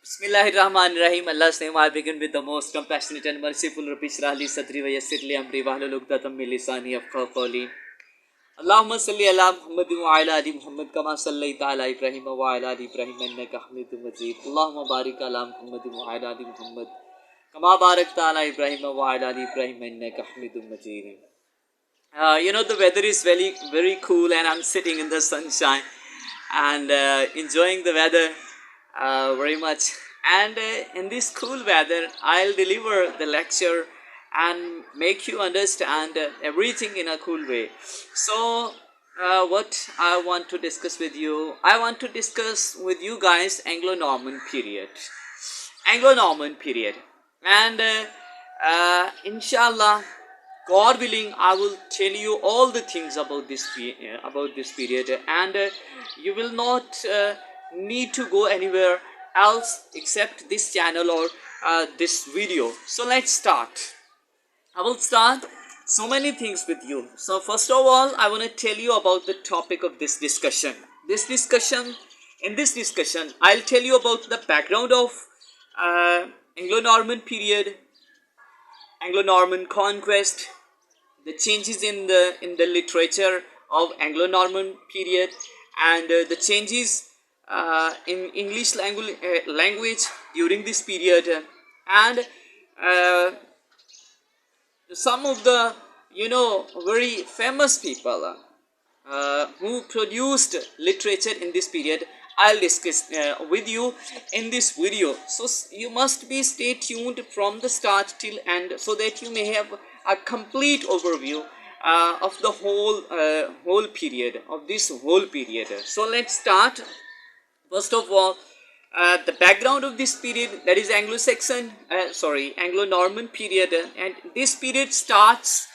Bismillahirrahmanirrahim. Allah's name I begin with the most compassionate and merciful. Rabbi shrah li sadri wa yassir li amri wahlul uqdatam min lisani yafqahu qawli. Allahumma salli ala Muhammad wa ala ali Muhammad kama sallaita ala Ibrahim wa ala ali Ibrahim innaka Hamidum Majid. Allahumma barik ala Muhammad wa ala ali Muhammad kama barakta ala Ibrahim wa ala ali Ibrahim innaka Hamidum Majid. The weather is very cool, and I'm sitting in the sunshine and enjoying the weather very much. And in this cool weather, I'll deliver the lecture and make you understand everything in a cool way. So, what I want to discuss with you, I want to discuss with you guys Anglo-Norman period. Anglo-Norman period. And inshallah, God willing, I will tell you all the things about this period, and you will not need to go anywhere else except this channel or this video. So let's start. I will start so many things with you. So first of all, I want to tell you about the topic of this discussion. In this discussion, I'll tell you about the background of Anglo-Norman period, Anglo-Norman conquest, the changes in the literature of Anglo-Norman period, and the changes in English language during this period, and some of the very famous people who produced literature in this period, I'll discuss with you in this video. So you must be stay tuned from the start till end, so that you may have a complete overview of the whole period, of this whole period. So let's start. First of all, the background of this period, that is Anglo-Norman period, and this period starts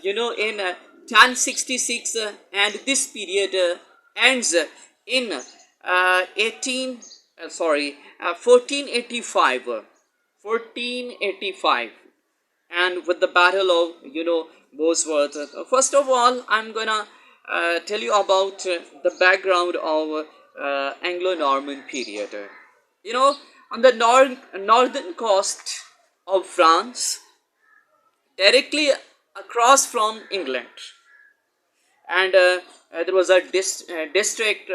in 1066, and this period ends in 1485, and with the battle of Bosworth. First of all, I'm gonna tell you about the background of Anglo-Norman period. On the northern coast of France, directly across from England, and there was a district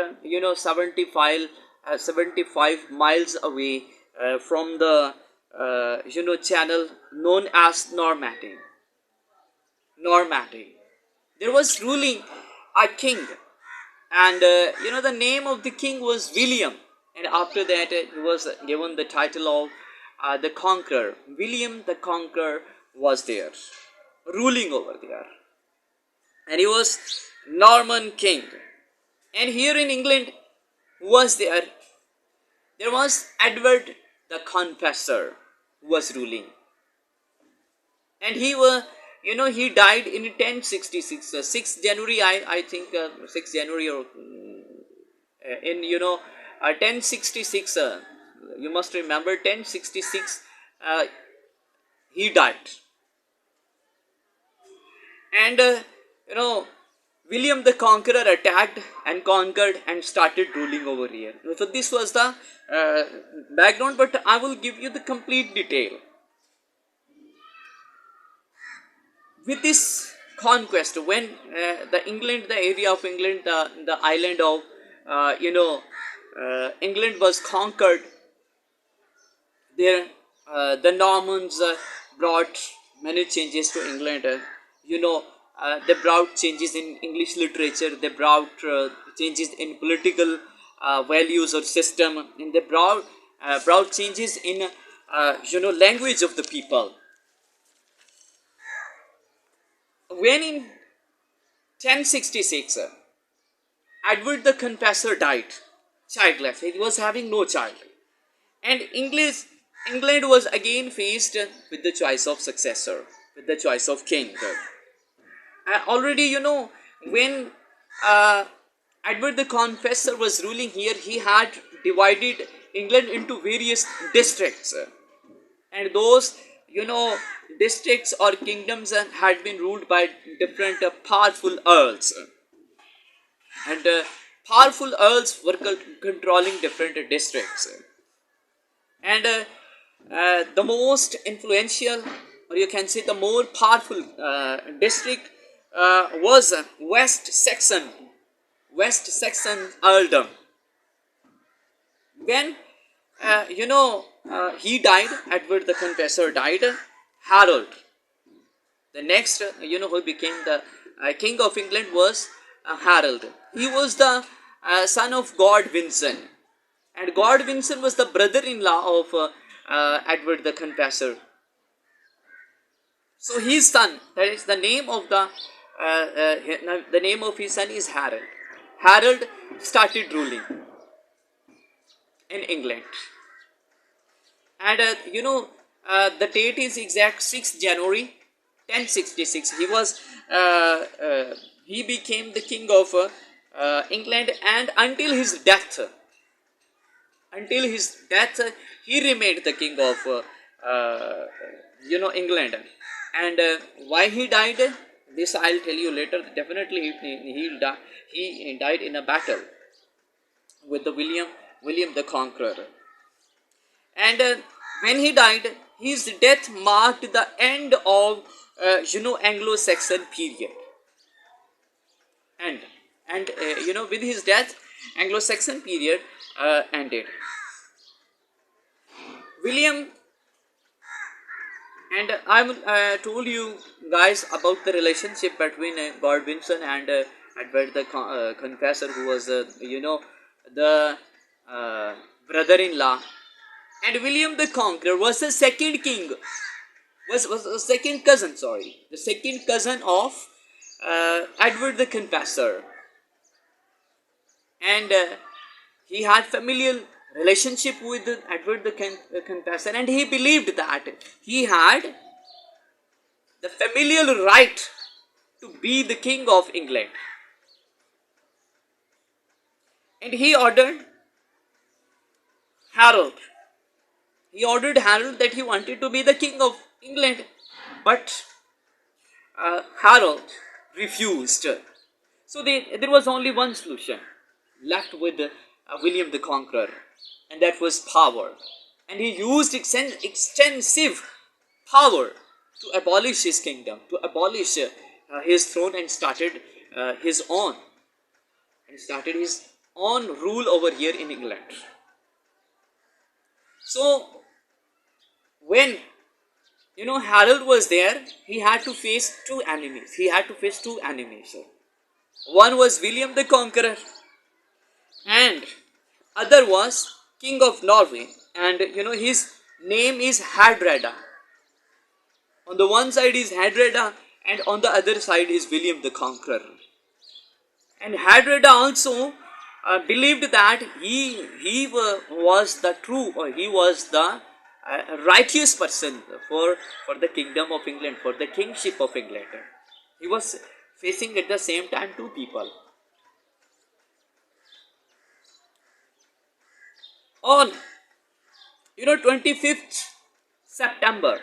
75 miles away from the channel known as Normandy. There was ruling a king, and the name of the king was William, and after that he was given the title of the Conqueror. William the Conqueror was there, ruling over there, and he was Norman king. And here in England, who was there? There was Edward the Confessor, who was ruling, and he died in 1066, 6th January, I think 6th January, or in 1066, you must remember 1066, he died. And William the Conqueror attacked and conquered and started ruling over here. So this was the background, but I will give you the complete detail. With this conquest, when the area of England, the island of England was conquered, there the Normans brought many changes to England. They brought changes in English literature, they brought changes in political values or system, and they brought changes in language of the people. When in 1066, Edward the Confessor died, childless. He was having no child, and England was again faced with the choice of successor, with the choice of king. Already, when Edward the Confessor was ruling here, he had divided England into various districts, and those districts or kingdoms had been ruled by different powerful earls, and powerful earls were controlling different districts. And the most influential, or you can say the more powerful district was West Saxon earldom. When he died, Edward the Confessor died, Harold, the next who became the king of England, was Harold. He was the son of Godwinson, and Godwinson was the brother-in-law of Edward the Confessor. So his son, that is the name of the name of his son is Harold. Harold started ruling in England, and the date is exact 6th January 1066. He became the king of England, and until his death, he remained the king of England. And why he died, this I'll tell you later. Definitely he died in a battle with the William the Conqueror. And when he died, his death marked the end of Anglo-Saxon period. And with his death, Anglo-Saxon period ended. William, and I told you guys about the relationship between Godwinson and Edward the Confessor, who was the brother-in-law. And William the Conqueror was the second king, was the second cousin, the second cousin of Edward the Confessor. And he had familial relationship with Edward the Confessor, and he believed that he had the familial right to be the king of England. And he ordered Harold that he wanted to be the king of England, but Harold refused. So there was only one solution left with William the Conqueror, and that was power. And he used extensive power to abolish his kingdom, to abolish his throne, and started his own rule over here in England. So when Harold was there, he had to face two enemies. One was William the Conqueror, and other was King of Norway, and his name is Hadreda. On the one side is Hadreda, and on the other side is William the Conqueror. And Hadreda also believed that he was the true, or he was the righteous person for the kingdom of England, for the kingship of England. He was facing at the same time two people. On 25th September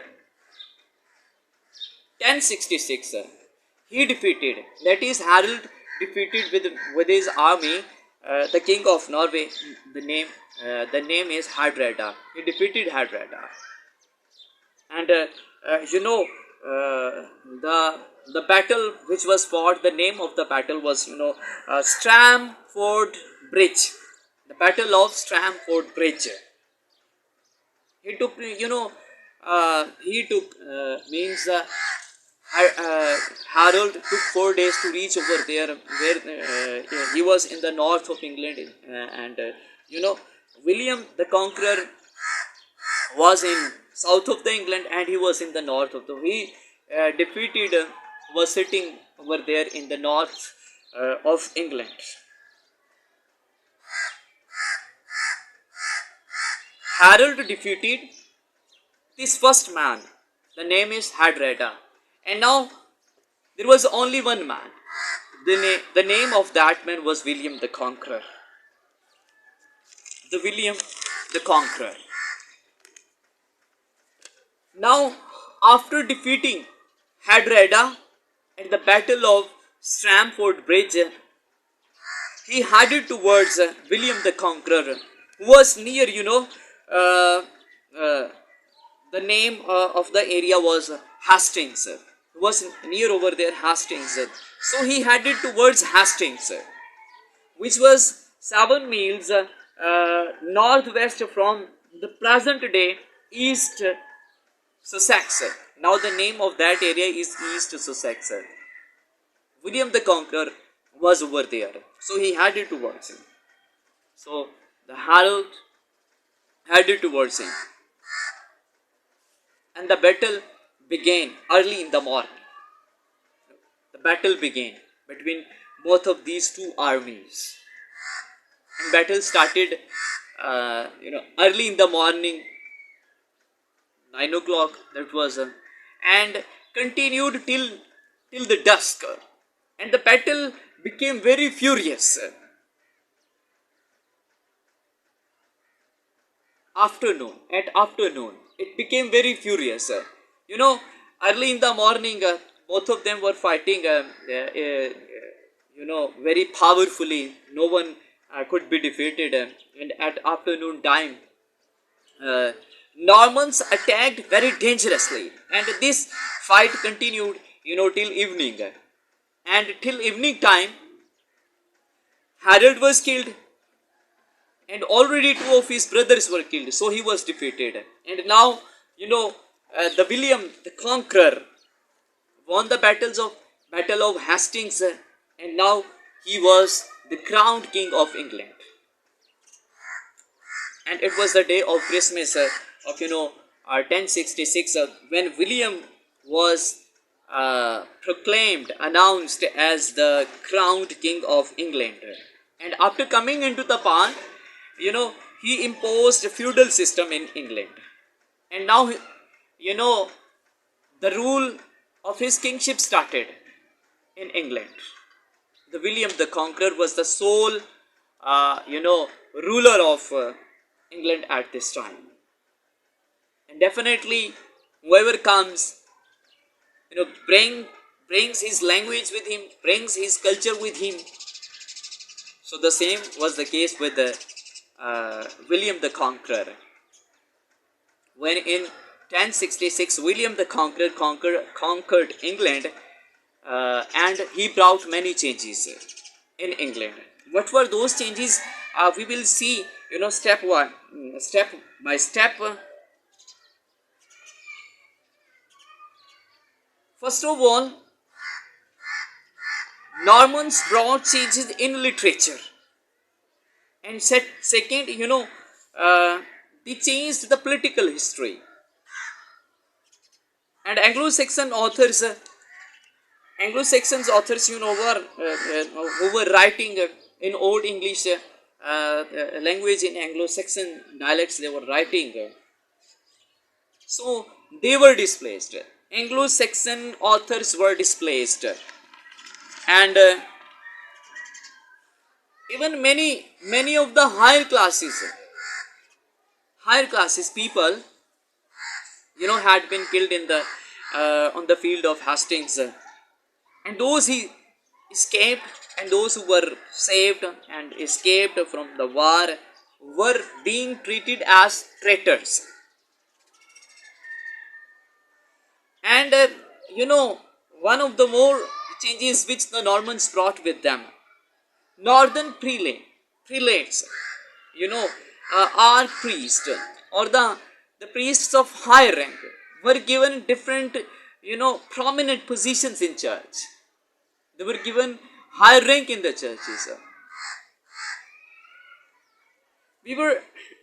1066, he defeated, that is Harold defeated with his army the king of Norway. The name is Hadreda. He defeated Hadreda, and the battle which was fought, the name of the battle was Stamford Bridge. The Battle of Stamford Bridge. He took Harold took 4 days to reach over there, where he was in the north of England, and William the Conqueror was in south of the England, and he was in the north of was sitting over there in the north of England. Harold defeated this first man. The name is Hadreda. And now there was only one man. The name of that man was William the Conqueror. William the Conqueror. Now, after defeating Hadreda at the Battle of Stamford Bridge, he headed towards William the Conqueror, who was near, uh, the name of the area was Hastings. It was near over there, Hastings. So he headed towards Hastings, which was 7 miles northwest from the present day East Sussex. Now the name of that area is East Sussex. William the Conqueror was over there, so he headed towards him. So the herald headed towards him, and the battle began early in the morning. The battle began between both of these two armies, and battle started, early in the morning, 9 o'clock. That was, and continued till the dusk, and the battle became very furious. Afternoon it became very furious. You know, early in the morning, both of them were fighting, very powerfully. No one could be defeated. And at afternoon time, uh, Normans attacked very dangerously, and this fight continued, till evening. And till evening time, Harold was killed, and already two of his brothers were killed, so he was defeated. And now, the William the Conqueror won the Battle of Hastings, and now he was the crowned king of England. And it was the day of Christmas, of 1066, when William was announced as the crowned king of England. And after coming into the power, he imposed a feudal system in England. And now, the rule of his kingship started in England. The William the Conqueror was the sole, ruler of England at this time. And definitely, whoever comes, brings his language with him, brings his culture with him. So the same was the case with William the Conqueror. When in 1066 William the Conqueror conquered England, and he brought many changes in England. What were those changes? We will see, step by step. First of all, Normans brought changes in literature. And second, they changed the political history. And Anglo-Saxons authors, who were writing in Old English language, in Anglo-Saxon dialects, they were writing. So they were displaced. Anglo-Saxon authors were displaced, and even many of the higher classes people, had been killed in the on the field of Hastings, and those he escaped, and those who were saved and escaped from the war were being treated as traitors. And one of the more changes which the Normans brought with them, northern prelates, are priests, or the priests of high rank, were given different, prominent positions in church. They were given high rank in the churches.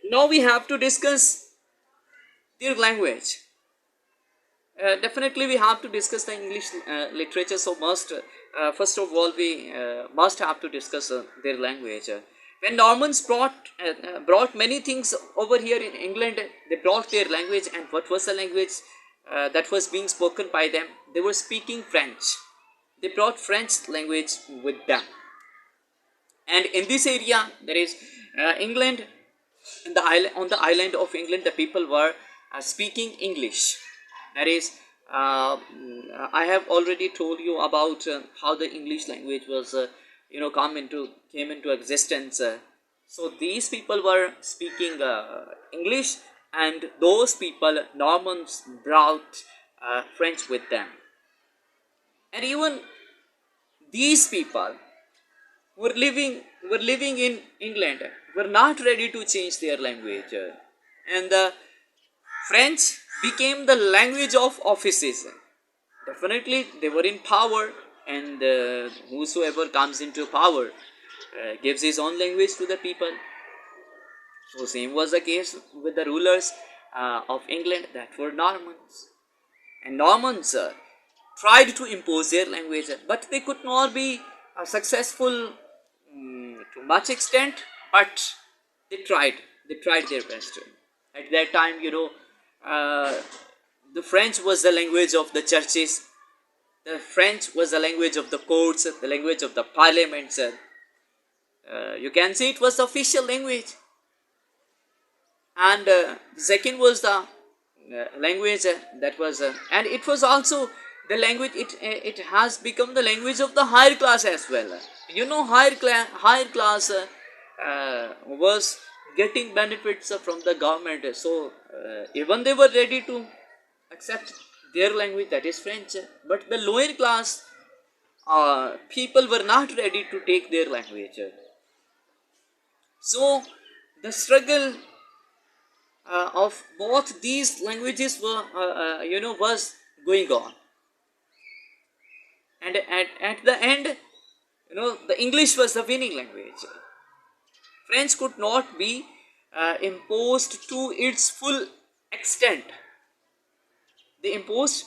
Now we have to discuss their language. Definitely we have to discuss the English literature, so first of all we must have to discuss their language. When Normans brought many things over here in England, they brought their language. And what was the language that was being spoken by them? They were speaking French. They brought French language with them. And in this area, there is England, on the island of England, the people were speaking English. That is, I have already told you about how the English language was, came into existence. So these people were speaking English, and those people, Normans, brought French with them. And even these people were living in England were not ready to change their language, and the French became the language of offices. Definitely, they were in power, and whosoever comes into power gives his own language to the people. So, same was the case with the rulers of England that were Normans. And Normans tried to impose their language, but they could not be successful to much extent, but they tried. They tried their best. At that time, the French was the language of the churches. The French was the language of the courts, the language of the parliaments. You can see it was the official language. And the second was the language that was, and it was also the language. It has become the language of the higher class as well. Higher class was getting benefits from the government. So even they were ready to accept their language, that is French. But the lower class people were not ready to take their language. So the struggle of both these languages was going on, and at the end, the English was the winning language. French could not be imposed to its full extent. They imposed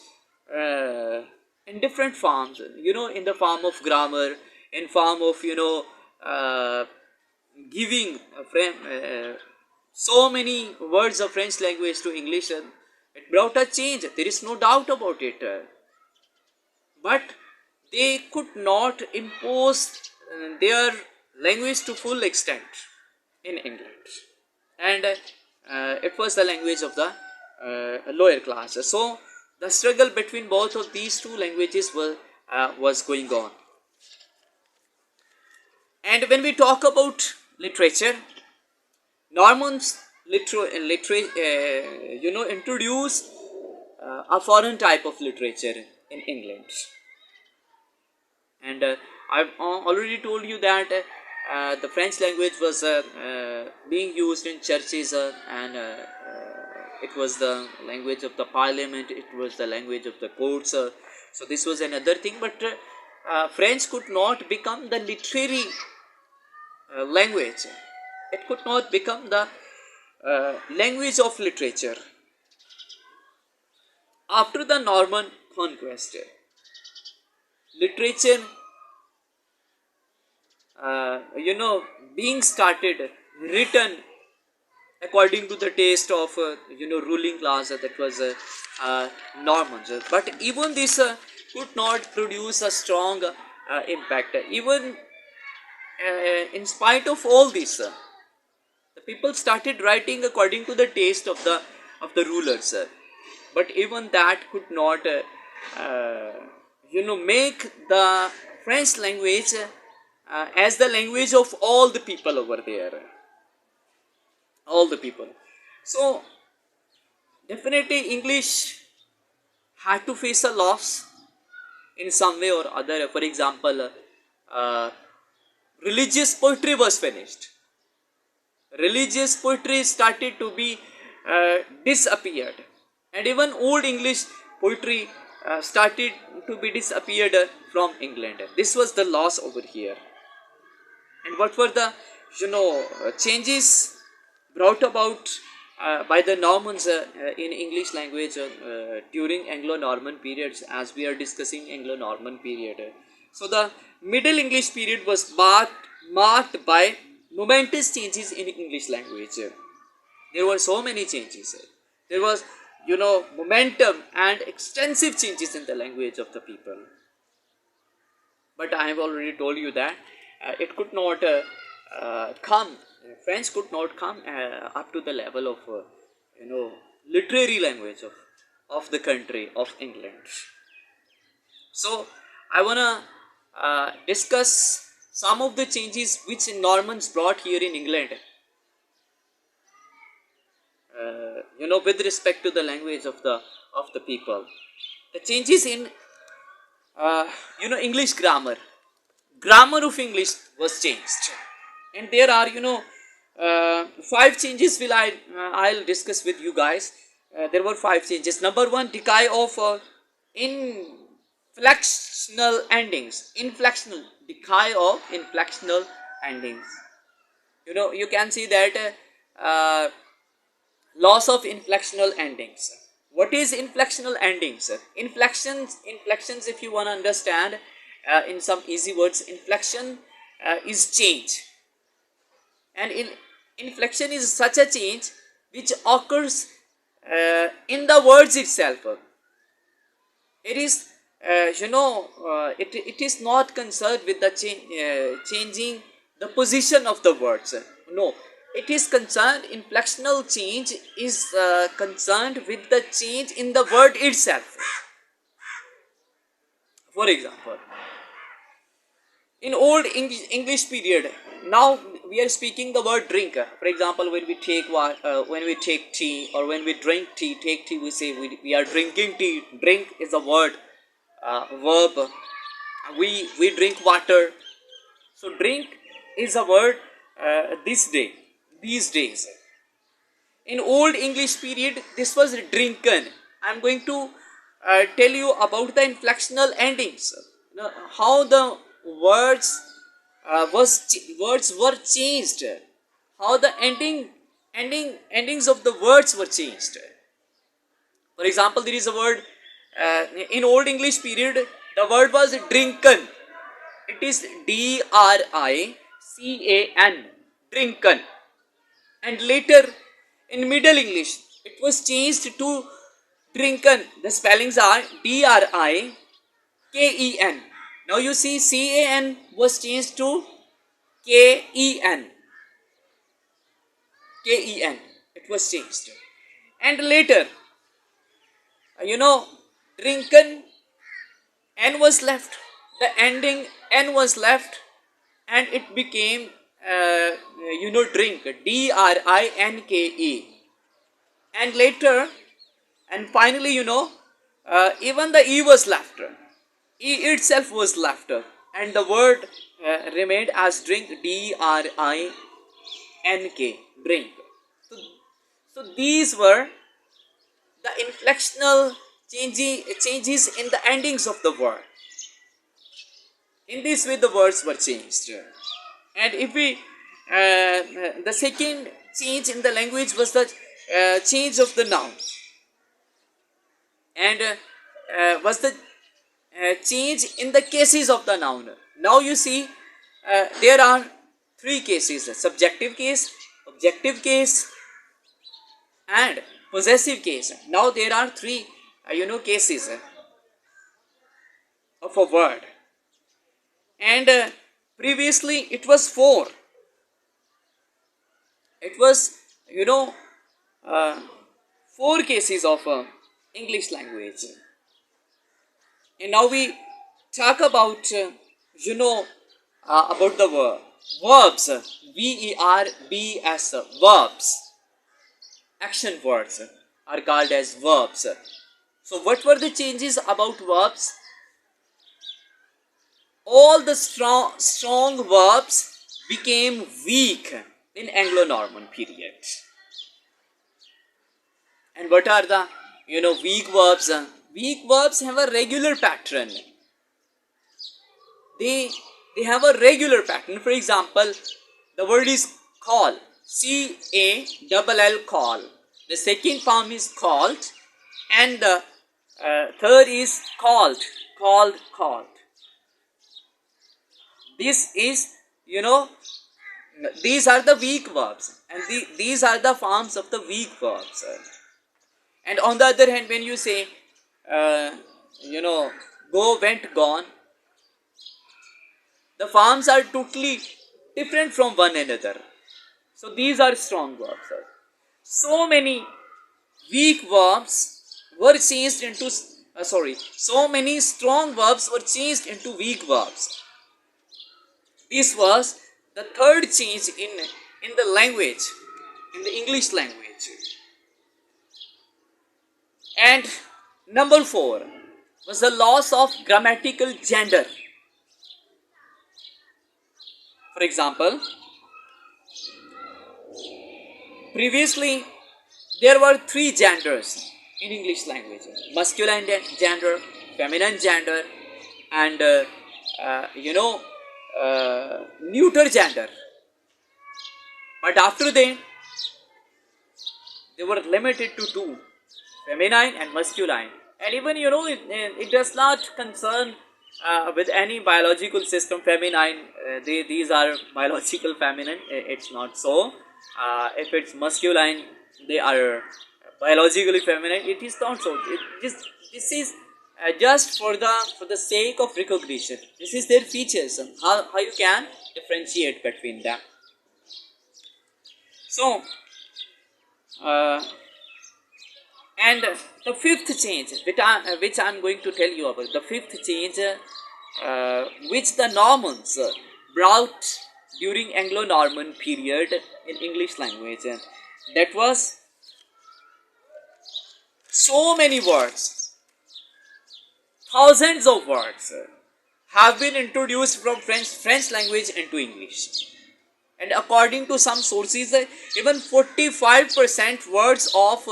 in different forms, in the form of grammar, in form of giving so many words of French language to English. It brought a change, there is no doubt about it. But they could not impose their language to full extent in England. And it was the language of the lower class. So the struggle between both of these two languages was going on. And when we talk about literature, Normans introduce a foreign type of literature in England. And I've already told you that the French language was being used in churches, and it was the language of the parliament, it was the language of the courts. So this was another thing, but French could not become the literary language. It could not become the language of literature. After the Norman conquest, literature, being started, written according to the taste of ruling class, that was Normans. But even this could not produce a strong impact. Even in spite of all this, the people started writing according to the taste of the rulers. But even that could not make the French language as the language of all the people over there. All the people. So definitely English had to face a loss in some way or other. For example, religious poetry was finished. Religious poetry started to be disappeared, and even old English poetry started to be disappeared from England. This was the loss over here. And what were the changes brought about by the Normans in English language during Anglo-Norman periods, as we are discussing Anglo-Norman period? So the Middle English period was marked by momentous changes in English language. There were so many changes. There was momentum and extensive changes in the language of the people. But I have already told you that it could not come. French could not come up to the level of literary language of the country of England. So I wanna discuss some of the changes which Normans brought here in England. with respect to the language of the people. The changes in English grammar of English was changed, and there are five changes I'll discuss with you guys. There were five changes. Number one, decay of inflectional endings. Decay of inflectional endings. You can see that loss of inflectional endings. What is inflectional endings? Inflections, if you want to understand in some easy words, inflection is change, and inflection is such a change which occurs in the words itself. It is it is not concerned with the changing the position of the words. No, it is concerned, inflectional change is concerned with the change in the word itself. For example, in old English period, now we are speaking the word drink. For example, when we take tea, or when we drink tea, take tea, we say we are drinking tea. Drink is a word, verb. We drink water. So drink is a word these days. In old English period, this was drinken. I am going to tell you about the inflectional endings. How the words were changed. How the endings of the words were changed. For example, there is a word in old English period. The word was drinken. It is DRICAN, drinken. And later in Middle English, it was changed to drinken. The spellings are DRIKEN. Now you see, CAN was changed to KEN. KEN. It was changed. And later, drinken, N was left. The ending N was left, and it became drink, DRINKE. And later, and finally, even the E was left. E itself was left, and the word remained as drink, DRINK, drink. So these were the inflectional changes in the endings of the word. In this way, the words were changed. And if we, the second change in the language was the change of the noun, and was the change in the cases of the noun. Now you see, there are three cases: subjective case, objective case, and possessive case. Now there are three cases of a word, and previously it was four. It was four cases of English language. And now we talk about about the verbs, verbs, verbs. Action words are called as verbs. So what were the changes about verbs? All the strong verbs became weak in Anglo-Norman period. And what are the weak verbs? Weak verbs have a regular pattern. They have a regular pattern. For example, the word is call, CALL, call. The second form is called, and the third is called. This is these are the weak verbs, and these are the forms of the weak verbs. And on the other hand, when you say go, went, gone, the forms are totally different from one another. So these are strong verbs. So many weak verbs were changed into so many strong verbs were changed into weak verbs. This was the third change in the language, in the English language. And number 4 was the loss of grammatical gender. For example, previously there were 3 genders in English language: masculine gender, feminine gender, and neuter gender. But after they were limited to 2: feminine and masculine. And even it does not concern with any biological system. Feminine, these are biological feminine. It's not so. If it's masculine, they are biologically feminine. It is not so. This is just for the sake of recognition. This is their features. How you can differentiate between them. So. And the fifth change, which I am going to tell you about, the fifth change which the Normans brought during Anglo-Norman period in English language, that was so many words, thousands of words have been introduced from French language into English. And according to some sources, even 45% words of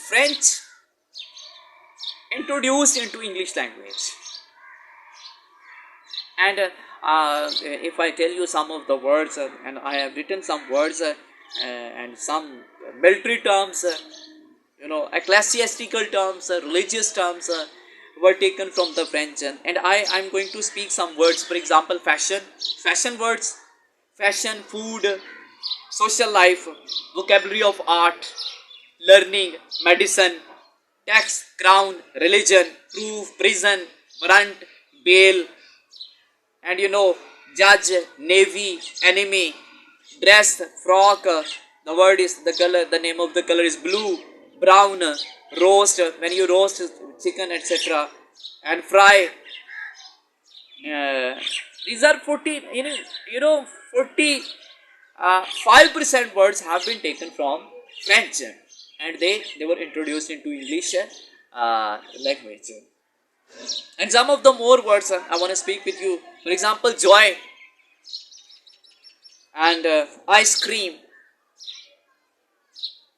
French introduced into English language. And if I tell you some of the words, and I have written some words and some military terms, ecclesiastical terms, religious terms were taken from the French. And I'm going to speak some words. For example, fashion words, fashion, food, social life, vocabulary of art, learning, medicine, tax, crown, religion, proof, prison, warrant, bail, and judge, navy, enemy, dress, frock. The word is the color. The name of the color is blue, brown, roast, when you roast chicken, etc., and fry. These are 40. 5% words have been taken from French, and they were introduced into English language. And some of the more words I want to speak with you. For example, joy and ice cream,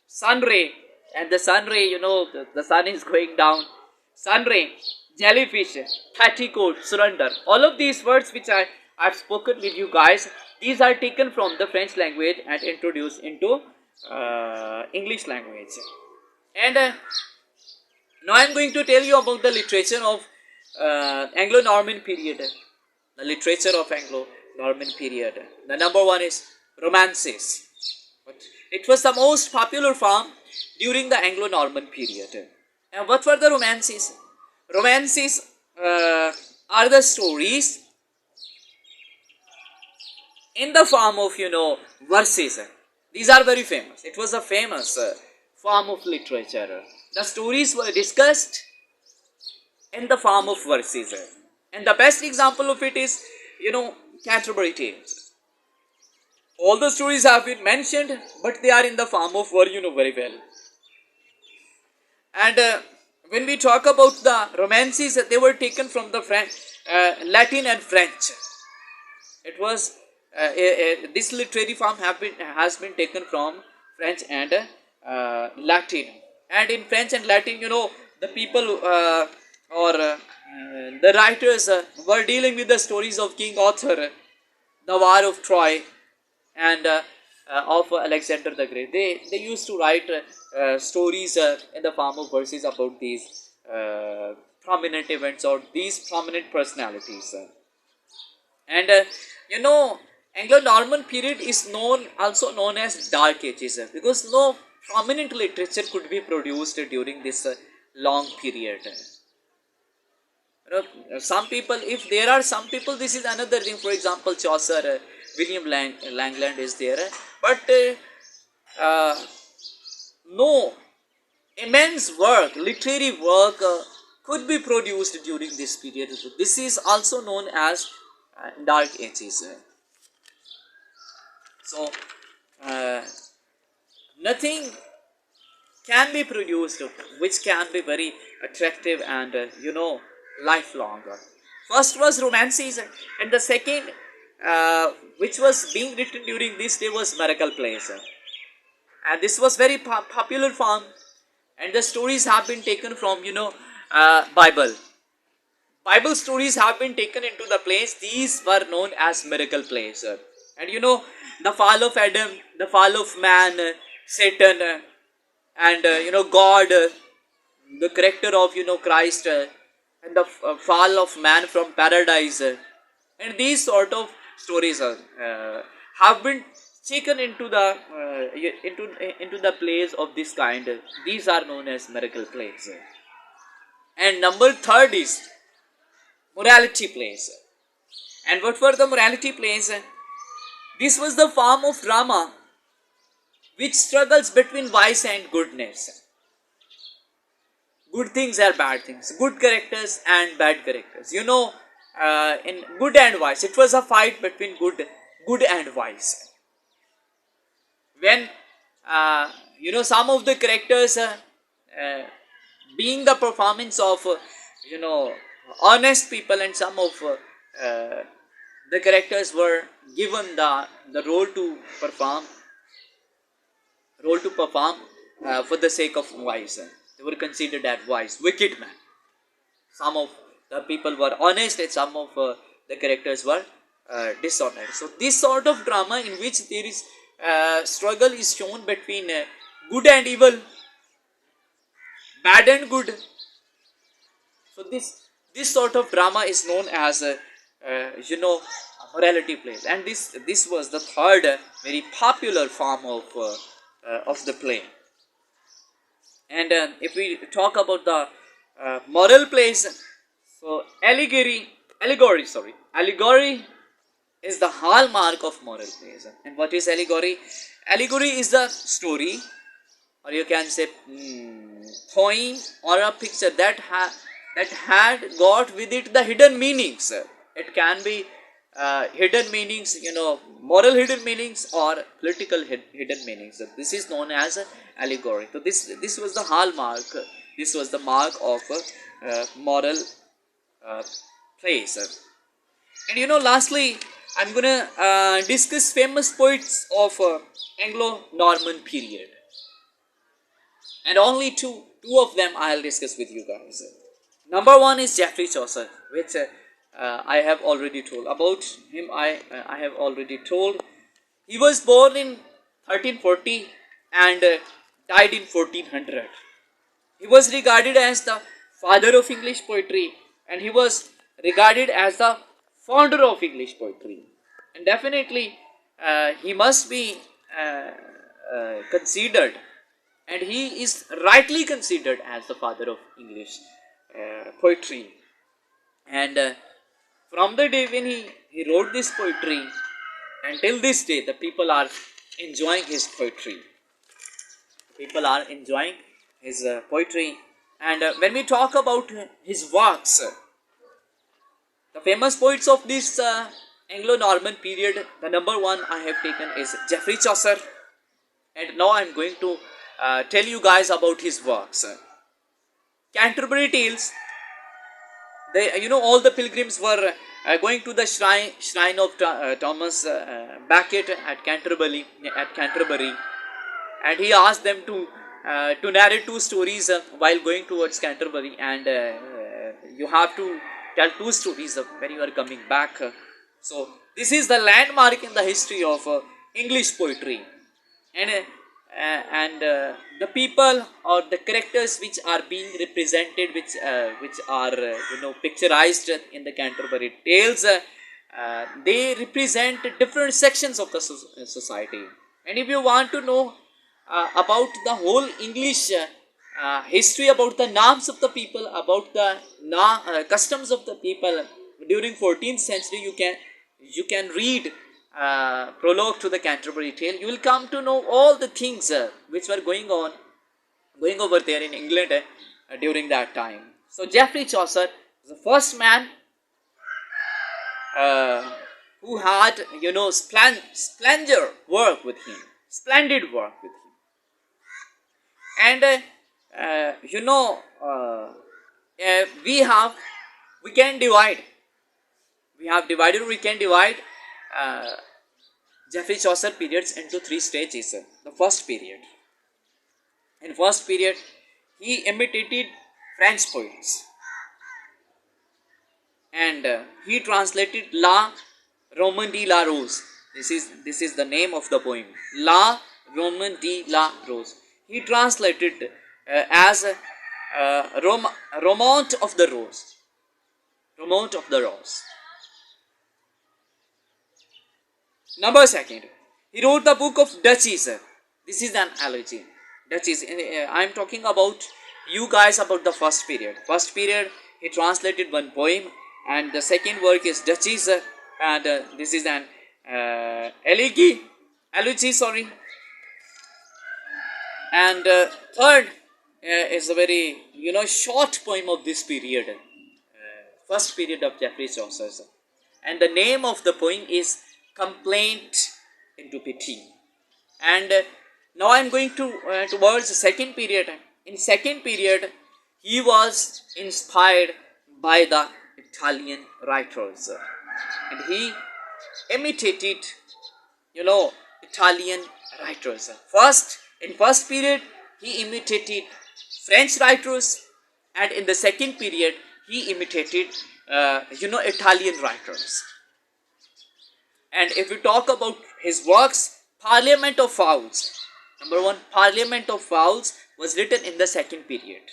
sun ray, and the sun ray, the sun is going down. Sun ray, jellyfish, petticoat, surrender. All of these words which I've spoken with you guys, these are taken from the French language and introduced into English language. And now I am going to tell you about the literature of Anglo-Norman period. The literature of Anglo-Norman period. The number 1 is romances. But it was the most popular form during the Anglo-Norman period. And what were the romances? Romances are the stories in the form of, verses. These are very famous. It was a famous form of literature. The stories were discussed in the form of verses. And the best example of it is, Canterbury Tales. All the stories have been mentioned, but they are in the form of verse, very well. And when we talk about the romances, they were taken from the Latin and French. It was this literary form has been taken from French and Latin. And in French and Latin, the people the writers were dealing with the stories of King Arthur, the War of Troy, and of Alexander the Great. They used to write stories in the form of verses about these prominent events or these prominent personalities. And Anglo-Norman period is also known as Dark Ages, because no prominent literature could be produced during this long period. Some people, if there are some people, this is another thing. For example, Chaucer, William Langland is there, but no immense work, literary work could be produced during this period. This is also known as Dark Ages. So nothing can be produced, which can be very attractive and lifelong. First was romances, and the second, which was being written during this day, was miracle plays, and this was very popular form, and the stories have been taken from Bible. Bible stories have been taken into the plays. These were known as miracle plays. And the fall of Adam, the fall of man, Satan, and God, the character of Christ, and the fall of man from paradise, and these sort of stories have been taken into the into the plays of this kind. These are known as miracle plays. And number third is morality plays. And what were the morality plays? This was the form of drama which struggles between vice and goodness. Good things are bad things, good characters and bad characters. In good and vice, it was a fight between good and vice. When some of the characters, being the performance of honest people, and some of the characters were given the role to perform for the sake of vice. They were considered as wise, wicked men. Some of the people were honest, and some of the characters were dishonest. So this sort of drama in which there is struggle is shown between good and evil, bad and good. So this sort of drama is known as morality plays, and this was the third very popular form of the play. And if we talk about the moral plays, so allegory is the hallmark of moral plays. And what is allegory? Allegory is the story, or you can say poem or a picture that had got with it the hidden meanings. It can be hidden meanings, moral hidden meanings or political hidden meanings. This is known as allegory. So this was the hallmark. This was the mark of moral plays. And lastly, I'm gonna discuss famous poets of Anglo-Norman period, and only two of them I'll discuss with you guys. Number one is Geoffrey Chaucer, which I have already told about him. I have already told. He was born in 1340 and died in 1400. He was regarded as the father of English poetry, and he was regarded as the founder of English poetry. And definitely he must be considered, and he is rightly considered as the father of English poetry. And from the day when he wrote this poetry until this day, the people are enjoying his poetry. People are enjoying his poetry. And when we talk about his works, the famous poets of this Anglo-Norman period, the number one I have taken is Geoffrey Chaucer. And now I am going to tell you guys about his works. Canterbury Tales. All the pilgrims were going to the shrine of Thomas Becket at Canterbury, and he asked them to narrate two stories while going towards Canterbury, and you have to tell two stories when you are coming back. So this is the landmark in the history of English poetry, and the people or the characters which are being represented, which are picturized in the Canterbury Tales, they represent different sections of the society. And if you want to know about the whole English history, about the norms of the people, about the customs of the people during 14th century, you can read prologue to the Canterbury Tale. You will come to know all the things which were going over there in England during that time. So Geoffrey Chaucer was the first man who had splendid work with him. And we can divide. We can divide uh, Geoffrey Chaucer periods into three stages. The first period. In first period, he imitated French poets, and he translated La Roman de la Rose. This is the name of the poem. La Roman de la Rose. He translated as Romaunt of the Rose. Romaunt of the Rose. Number second, he wrote the book of Duchies. This is an analogy. Duchies. I am talking about you guys about the first period. First period, he translated one poem, and the second work is Duchies, and this is an elegy. Sorry. And third is a very short poem of this period. First period of Geoffrey Chaucer, and the name of the poem is Complaint into Pity. And now I am going to towards the second period. In second period, he was inspired by the Italian writers, and he imitated Italian writers. In first period, he imitated French writers, and in the second period, he imitated Italian writers. And if we talk about his works, Parliament of Fowls. Number one, Parliament of Fowls was written in the second period.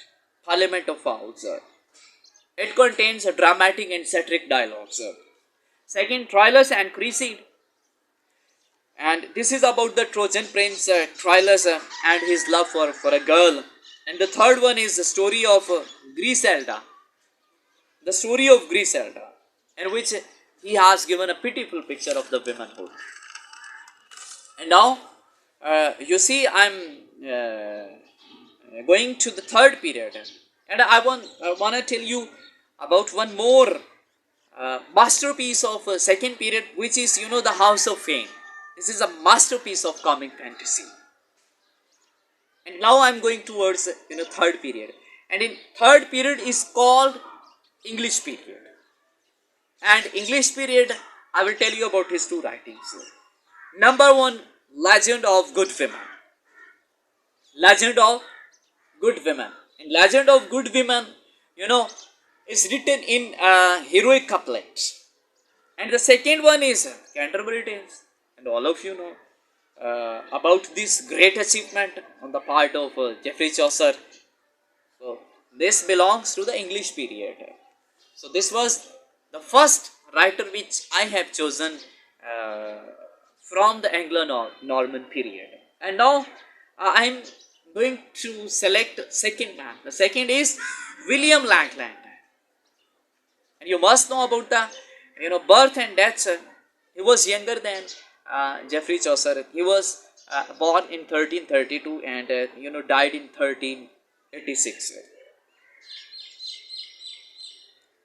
Parliament of Fowls. It contains a dramatic and satiric dialogues. Second, Troilus and Cressida. And this is about the Trojan prince Troilus and his love for a girl. And the third one is the story of Griselda. The story of Griselda, in which he has given a pitiful picture of the womanhood. And now, you see, I'm going to the third period, and I want to tell you about one more masterpiece of second period, which is the House of Fame. This is a masterpiece of comic fantasy. And now I'm going towards third period, and in third period is called English period. And English period, I will tell you about his two writings. Number one, Legend of Good Women. Legend of Good Women. And Legend of Good Women, is written in heroic couplets. And the second one is Canterbury Tales. And all of you know about this great achievement on the part of Geoffrey Chaucer. So this belongs to the English period. So this was the first writer which I have chosen from the Anglo-Norman period. And now I am going to select second man. The second is William Langland. And you must know about the birth and death. He was younger than Geoffrey Chaucer. He was born in 1332 and died in 1386.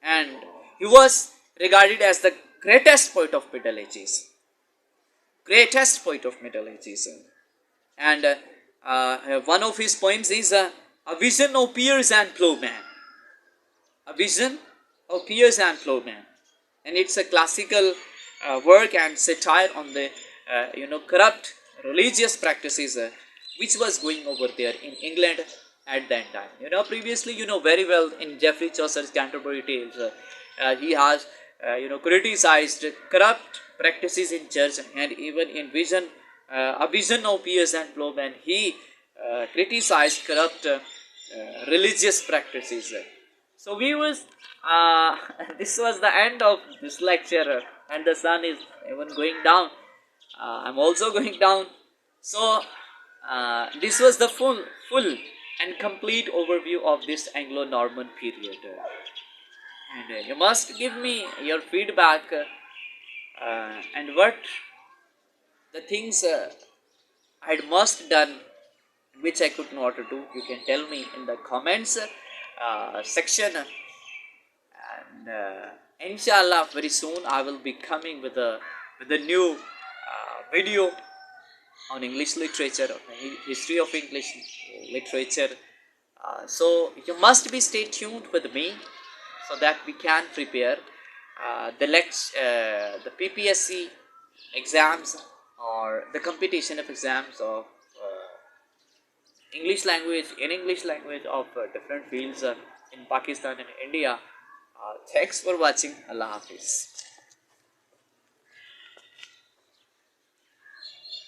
And he was regarded as the greatest poet of Middle Ages. Greatest poet of Middle Ages. And one of his poems is A Vision of Piers and Plowman. A Vision of Piers and Plowman. And it's a classical work and satire on the corrupt religious practices which was going over there in England at that time. Previously, very well in Geoffrey Chaucer's Canterbury Tales, he has criticized corrupt practices in church, and even in A Vision of Piers and Plowman, he criticized corrupt religious practices. So viewers, this was the end of this lecture, and the sun is even going down. I'm also going down. So this was the full and complete overview of this Anglo-Norman period. And you must give me your feedback and what the things I had must done which I could not do. You can tell me in the comments section, and inshallah very soon I will be coming with a new video. on English literature, on history of English literature. So you must be stay tuned with me so that we can prepare the PPSC exams or the competition of exams of English language of different fields in Pakistan and India. Thanks for watching. Allah Hafiz.